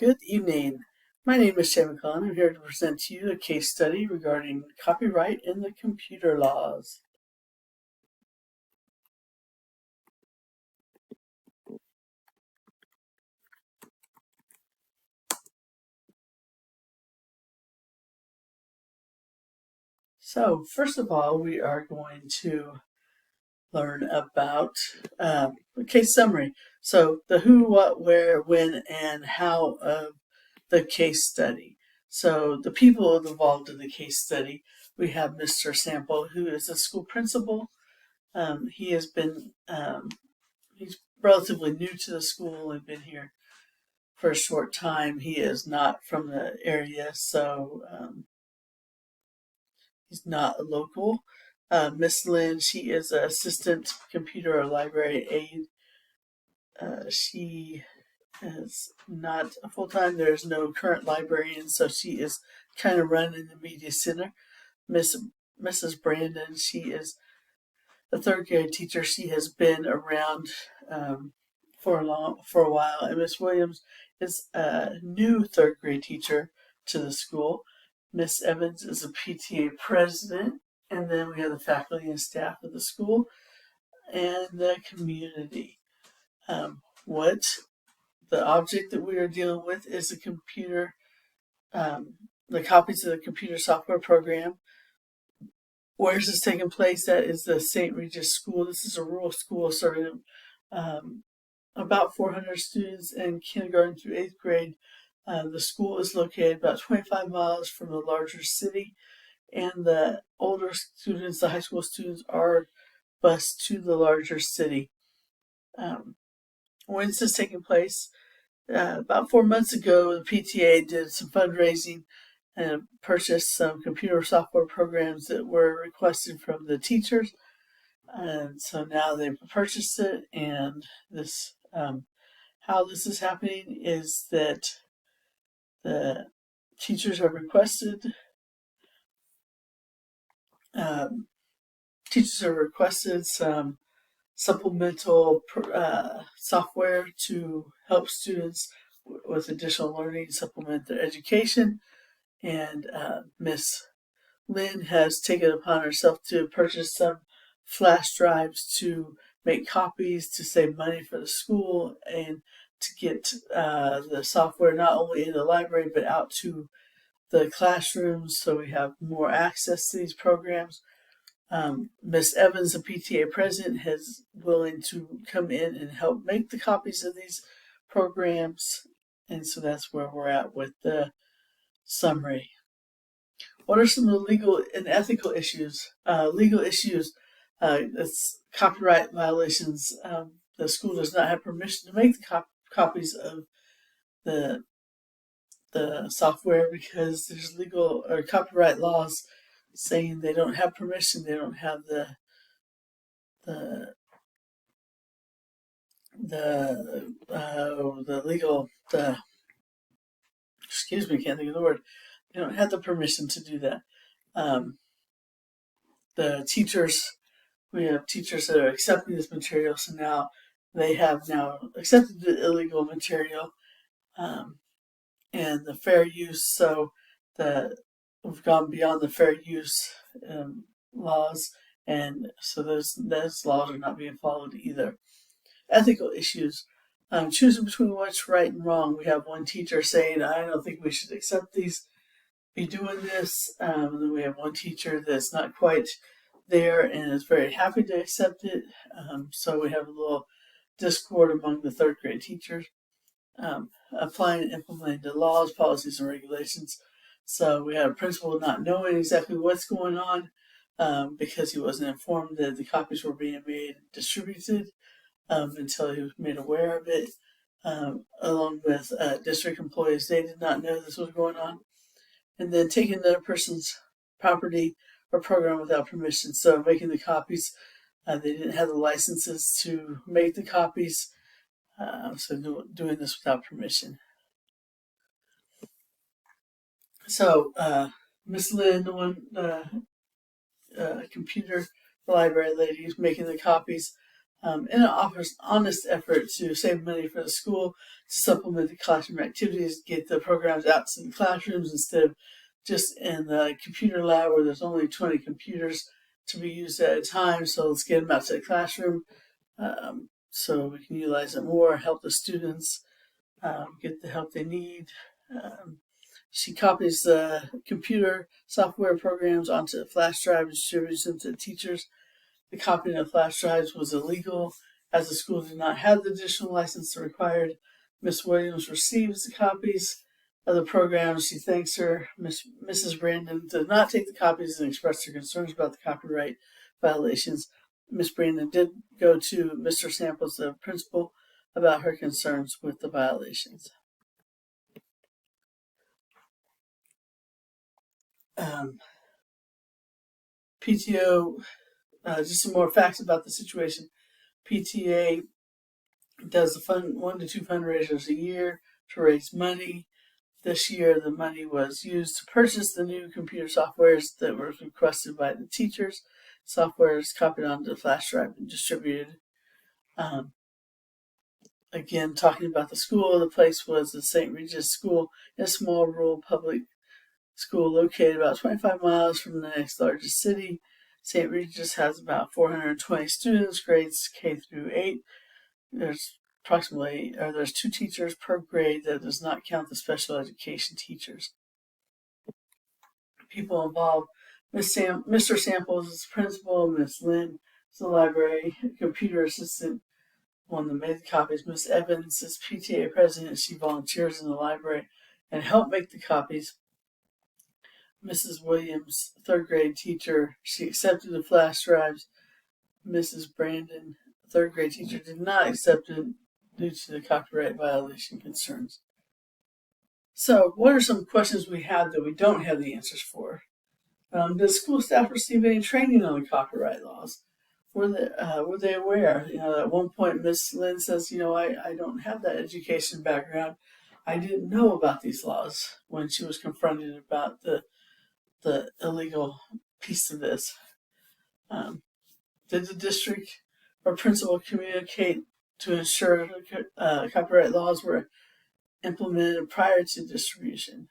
Good evening. My name is Shay McClellan. I'm here to present to you a case study regarding copyright in the computer laws. So, first of all, we are going to learn about a case summary. So, the who, what, where, when, and how of the case study. So, the people involved in the case study, we have Mr. Sample, who is a school principal. He has been, he's relatively new to the school and been here for a short time. He is not from the area, so he's not a local. Miss Lynn, she is an assistant computer or library aide. She is not a full-time. There's no current librarian, so she is kind of running the media center. Mrs. Brandon, she is a third grade teacher. She has been around for a while. And Miss Williams is a new third grade teacher to the school. Miss Evans is a PTA president, and then we have the faculty and staff of the school and the community. What the object that we are dealing with is a computer, the copies of the computer software program. Where is this taking place? That is the St. Regis School. This is a rural school serving about 400 students in kindergarten through 8th grade. The school is located about 25 miles from the larger city, and the older students, the high school students, are bused to the larger city. When is this taking place? About 4 months ago, the PTA did some fundraising and purchased some computer software programs that were requested from the teachers. And so now they've purchased it, and this how this is happening is that the teachers have requested some supplemental software to help students with additional learning, supplement their education. And Miss Lynn has taken it upon herself to purchase some flash drives to make copies to save money for the school and to get the software not only in the library but out to the classrooms so we have more access to these programs. Miss Evans, the PTA president, is willing to come in and help make the copies of these programs, and so that's where we're at with the summary. What are some of the legal and ethical issues? Legal issues, it's copyright violations. The school does not have permission to make the copies of the software because there's legal or copyright laws saying they don't have permission. They don't have the legal excuse me, can't think of the word. They don't have the permission to do that. The teachers, we have teachers that are accepting this material, so now they have now accepted the illegal material and the fair use. So we've gone beyond the fair use laws, and so those laws are not being followed either. Ethical issues. Choosing between what's right and wrong. We have one teacher saying, I don't think we should accept these, be doing this. And then we have one teacher that's not quite there and is very happy to accept it. So we have a little discord among the third grade teachers. Applying and implementing the laws, policies, and regulations. So we have a principal not knowing exactly what's going on because he wasn't informed that the copies were being made and distributed until he was made aware of it. Along with district employees, they did not know this was going on. And then taking another person's property or program without permission. So making the copies, they didn't have the licenses to make the copies. So doing this without permission. So Miss Lynn, the one computer library lady who's making the copies, in an honest effort to save money for the school, to supplement the classroom activities, get the programs out to the classrooms instead of just in the computer lab where there's only 20 computers to be used at a time. So let's get them out to the classroom so we can utilize it more, help the students get the help they need. She copies the computer software programs onto a flash drive and distributes them to the teachers. The copying of flash drives was illegal as the school did not have the additional license required. Miss Williams receives the copies of the programs. She thanks her. Mrs. Brandon did not take the copies and expressed her concerns about the copyright violations. Miss Brandon did go to Mr. Samples, the principal, about her concerns with the violations. PTO, just some more facts about the situation. PTA does the 1 to 2 fundraisers a year to raise money. This year, the money was used to purchase the new computer softwares that were requested by the teachers. Software is copied onto the flash drive and distributed. Again, talking about the school, the place was the St. Regis School, a small rural public school located about 25 miles from the next largest city. St. Regis has about 420 students, grades K through 8. There's 2 teachers per grade. That does not count the special education teachers. People involved: Mr. Samples is the principal, Miss Lynn is the library computer assistant, one that made the copies. Miss Evans is PTA president. She volunteers in the library and helped make the copies. Mrs. Williams, 3rd grade teacher, she accepted the flash drives. Mrs. Brandon, 3rd grade teacher, did not accept it due to the copyright violation concerns. So, what are some questions we have that we don't have the answers for? Does school staff receive any training on the copyright laws? Were they aware? At one point, Miss Lynn says, I don't have that education background. I didn't know about these laws when she was confronted about the illegal piece of this. Did the district or principal communicate to ensure copyright laws were implemented prior to distribution?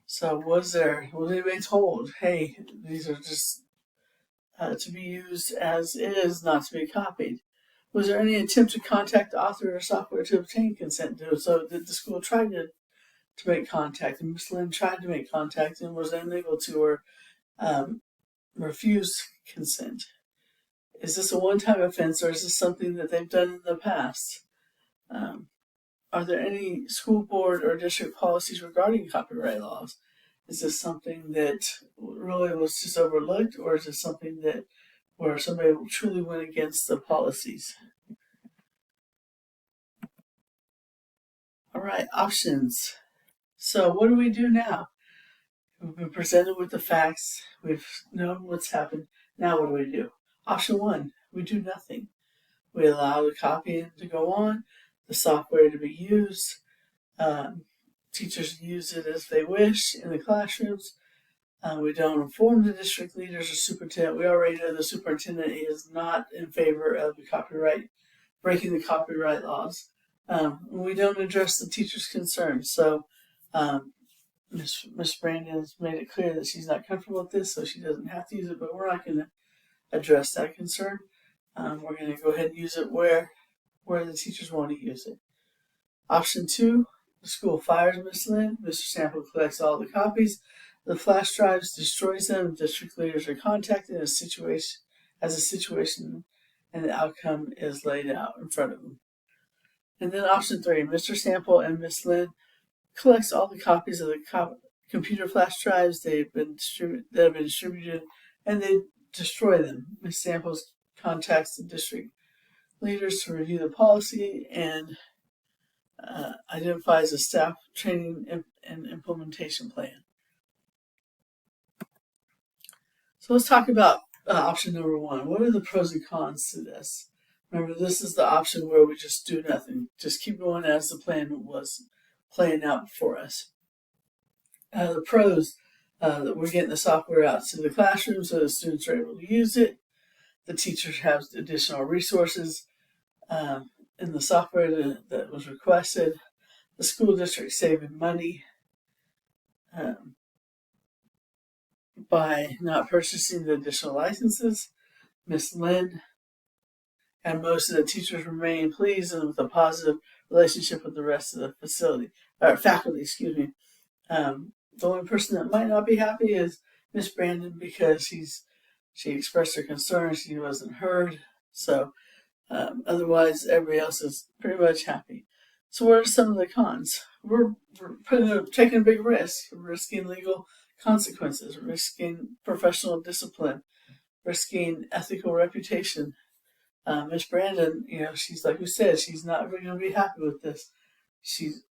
So was anybody told, hey, these are just to be used as is, not to be copied? Was there any attempt to contact the author or software to obtain consent? So did the school try to make contact, and Miss Lynn tried to make contact and was unable to, or refused consent? Is this a one-time offense, or is this something that they've done in the past? Are there any school board or district policies regarding copyright laws? Is this something that really was just overlooked, or is it something that where somebody truly went against the policies? All right, options. So what do we do now? We've been presented with the facts. We've known what's happened. Now what do we do? Option 1, we do nothing. We allow the copying to go on, the software to be used. Teachers use it as they wish in the classrooms. We don't inform the district leaders or superintendent. We already know the superintendent is not in favor of the breaking the copyright laws. We don't address the teachers' concerns. So Miss Brandon has made it clear that she's not comfortable with this, so she doesn't have to use it, but we're not going to address that concern. We're going to go ahead and use it where the teachers want to use it. Option 2, the school fires Miss Lynn. Mr. Sample collects all the copies. The flash drives, destroys them. District leaders are contacted as a situation, and the outcome is laid out in front of them. And then option 3, Mr. Sample and Miss Lynn collects all the copies of the computer flash drives that have been distributed, and they destroy them. Ms. Samples contacts the district leaders to review the policy and identifies a staff training and implementation plan. So let's talk about option number 1. What are the pros and cons to this? Remember, this is the option where we just do nothing. Just keep going as the plan was playing out for us. The pros, that we're getting the software out to the classroom so the students are able to use it. The teachers have additional resources in the software that was requested. The school district saving money by not purchasing the additional licenses. Miss Lynn and most of the teachers remain pleased and with a positive relationship with the rest of the faculty. Excuse me. The only person that might not be happy is Miss Brandon because she expressed her concerns. She wasn't heard. So otherwise, everybody else is pretty much happy. So what are some of the cons? We're taking a big risk. We're risking legal consequences, risking professional discipline, risking ethical reputation. Miss Brandon, she's like we said, she's not really going to be happy with this. She's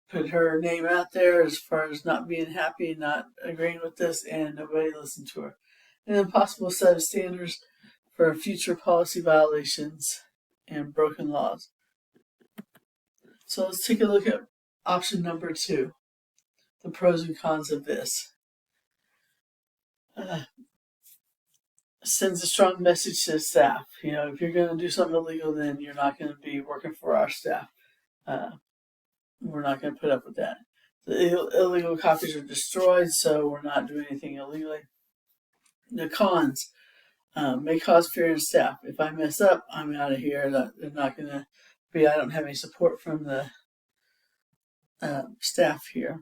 put her name out there as far as not being happy, not agreeing with this, and nobody listened to her. An impossible set of standards for future policy violations and broken laws. So let's take a look at option number 2, the pros and cons of this. Sends a strong message to the staff. If you're going to do something illegal, then you're not going to be working for our staff. We're not going to put up with that. The illegal copies are destroyed, so we're not doing anything illegally. The cons may cause fear in staff. If I mess up, I'm out of here. They're not going to be. I don't have any support from the staff here.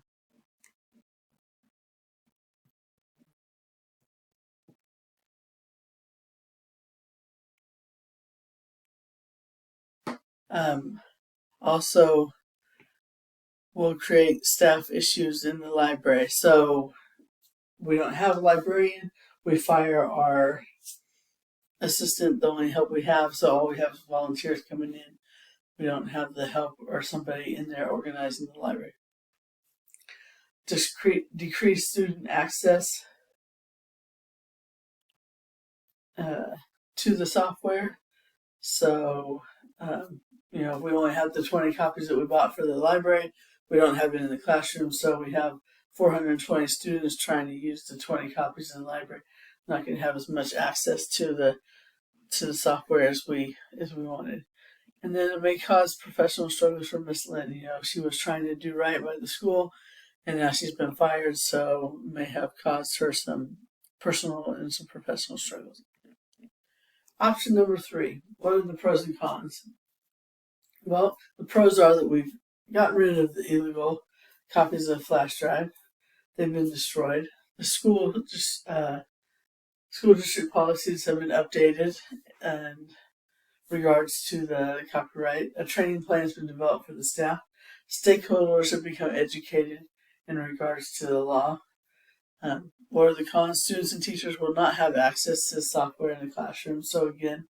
Also, will create staff issues in the library. So we don't have a librarian. We fire our assistant, the only help we have. So all we have is volunteers coming in. We don't have the help or somebody in there organizing the library. Decrease student access to the software. So, if we only have the 20 copies that we bought for the library, we don't have it in the classroom. So we have 420 students trying to use the 20 copies in the library. Not going to have as much access to the software as we wanted. And then it may cause professional struggles for Miss Lynn. She was trying to do right by the school, and now she's been fired, so may have caused her some personal and some professional struggles. Option number 3, what are the pros and cons? Well, the pros are that we've gotten rid of the illegal copies of the flash drive. They've been destroyed. The school district policies have been updated in regards to the copyright. A training plan has been developed for the staff. Stakeholders have become educated in regards to the law. What are the cons? Students and teachers will not have access to software in the classroom. So again,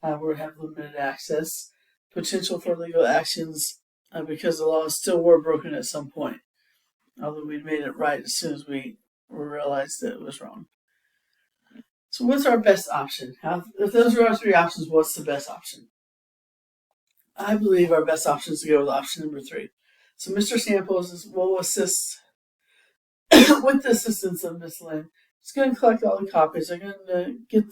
we'll have limited access. Potential for legal actions because the laws still were broken at some point, although we made it right as soon as we realized that it was wrong. So what's our best option? If those are our 3 options, what's the best option? I believe our best option is to go with option number 3. So Mr. Samples will assist with the assistance of Miss Lynn. He's going to collect all the copies. They're going to get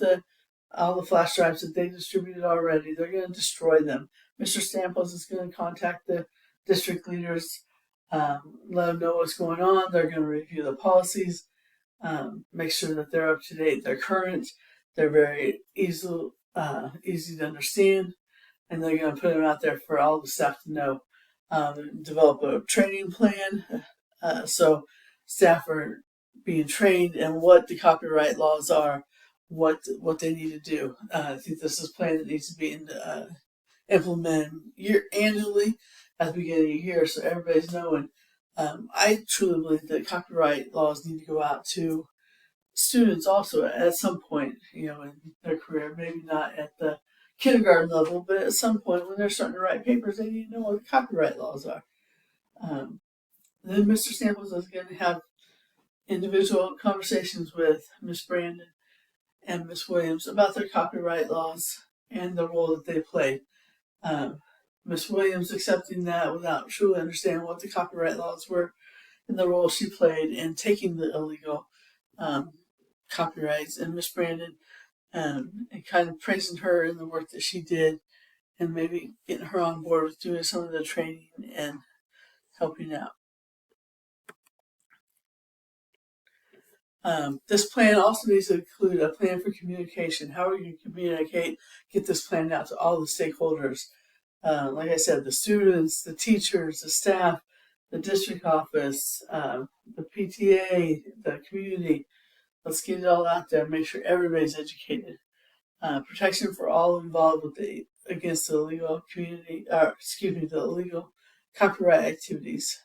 all the flash drives that they distributed already. They're going to destroy them. Mr. Samples is going to contact the district leaders, let them know what's going on. They're going to review the policies, make sure that they're up to date, they're current, they're very easy to understand, and they're going to put them out there for all the staff to know. Develop a training plan so staff are being trained in what the copyright laws are, what they need to do. I think this is a plan that needs to be implemented annually at the beginning of the year, so everybody's knowing. I truly believe that copyright laws need to go out to students also at some point, in their career. Maybe not at the kindergarten level, but at some point when they're starting to write papers, they need to know what the copyright laws are. Then Mr. Samples is going to have individual conversations with Miss Brandon and Miss Williams about their copyright laws and the role that they played. Miss Williams accepting that without truly understanding what the copyright laws were and the role she played in taking the illegal copyrights, and Miss Brandon and kind of praising her in the work that she did, and maybe getting her on board with doing some of the training and helping out. This plan also needs to include a plan for communication. How are you going to communicate, get this plan out to all the stakeholders? Like I said, the students, the teachers, the staff, the district office, the PTA, the community. Let's get it all out there and make sure everybody's educated. Protection for all involved against the illegal the illegal copyright activities.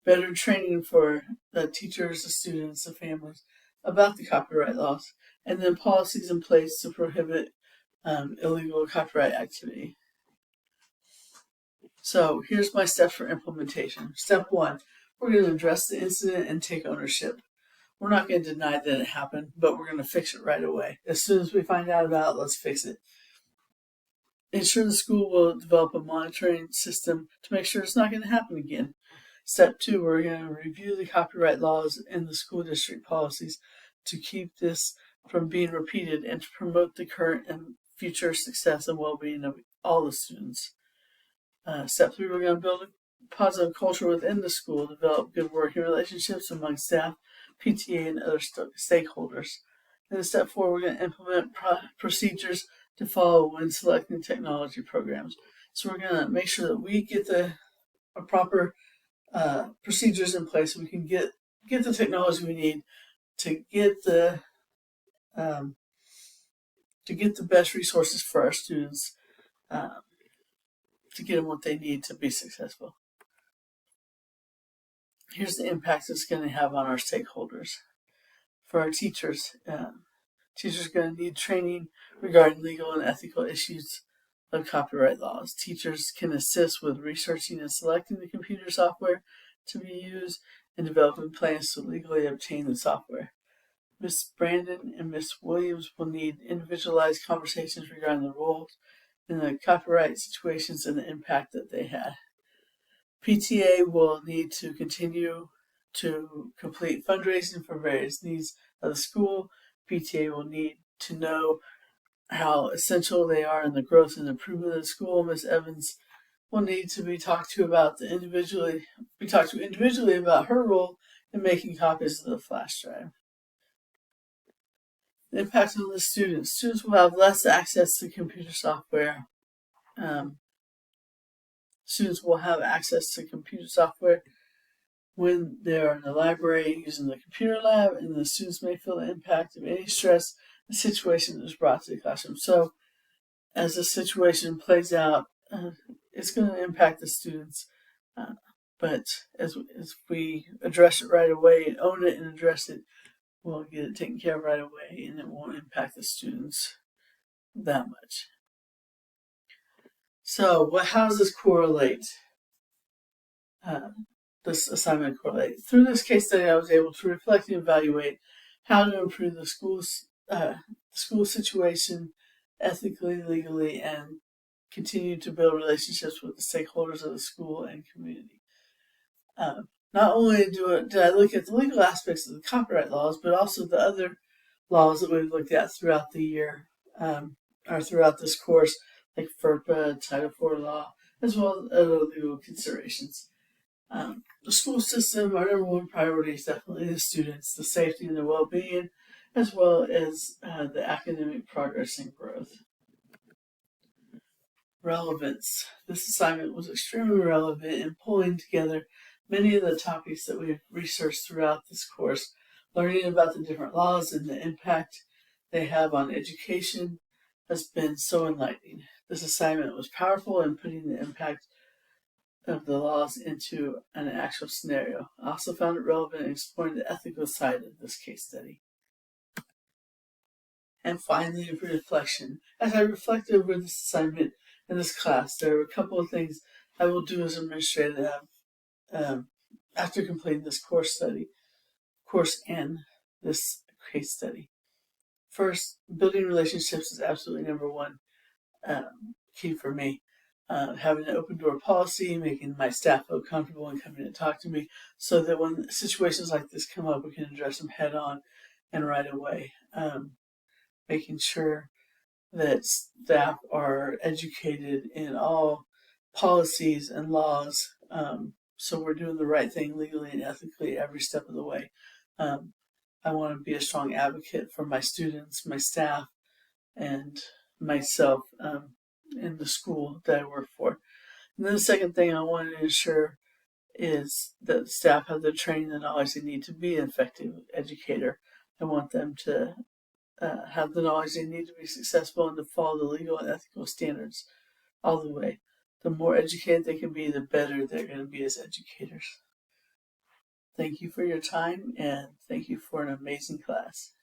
Better training for the teachers, the students, the families about the copyright laws, and then policies in place to prohibit illegal copyright activity. So here's my steps for implementation. Step 1, we're going to address the incident and take ownership. We're not going to deny that it happened, but we're going to fix it right away. As soon as we find out about it, let's fix it. Ensure the school will develop a monitoring system to make sure it's not going to happen again. Step 2, we're going to review the copyright laws and the school district policies to keep this from being repeated and to promote the current and future success and well-being of all the students. Step 3, we're going to build a positive culture within the school, develop good working relationships among staff, PTA, and other stakeholders. And in step 4, we're going to implement procedures to follow when selecting technology programs. So we're going to make sure that we get the proper procedures in place so we can get the technology we need to get the best resources for our students, to get them what they need to be successful. Here's the impact it's going to have on our stakeholders. For our teachers, teachers are going to need training regarding legal and ethical issues of copyright laws. Teachers can assist with researching and selecting the computer software to be used and developing plans to legally obtain the software. Ms. Brandon and Ms. Williams will need individualized conversations regarding the roles in the copyright situations and the impact that they had. PTA will need to continue to complete fundraising for various needs of the school. PTA will need to know how essential they are in the growth and improvement of the school. Ms. Evans will need to be talked to individually about her role in making copies of the flash drive. The impact on the students. Students will have less access to computer software. Students will have access to computer software when they're in the library using the computer lab, and the students may feel the impact of any stress the situation is brought to the classroom. So as the situation plays out, it's going to impact the students, but as we address it right away and own it and address it, we'll get it taken care of right away, and it won't impact the students that much. So how does this correlate? This assignment correlate. Through this case study, I was able to reflect and evaluate how to improve the school situation ethically, legally, and continue to build relationships with the stakeholders of the school and community. Not only did I look at the legal aspects of the copyright laws, but also the other laws that we've looked at throughout the year, or throughout this course, like FERPA, Title IV law, as well as other legal considerations. The school system, our number one priority is definitely the students, the safety and the well-being, as well as the academic progress and growth. Relevance. This assignment was extremely relevant in pulling together many of the topics that we've researched throughout this course. Learning about the different laws and the impact they have on education has been so enlightening. This assignment was powerful in putting the impact of the laws into an actual scenario. I also found it relevant in exploring the ethical side of this case study. And finally, reflection. As I reflected over this assignment in this class, there are a couple of things I will do as administrator after completing this course and this case study. First, building relationships is absolutely number one key for me. Having an open door policy, making my staff feel comfortable and coming to talk to me so that when situations like this come up, we can address them head on and right away. Making sure that staff are educated in all policies and laws, so we're doing the right thing legally and ethically every step of the way. Um, I want to be a strong advocate for my students, my staff, and myself in the school that I work for. And then the second thing I want to ensure is that staff have the training and knowledge they need to be an effective educator. I want them to have the knowledge they need to be successful and to follow the legal and ethical standards all the way. The more educated they can be, the better they're going to be as educators. Thank you for your time, and thank you for an amazing class.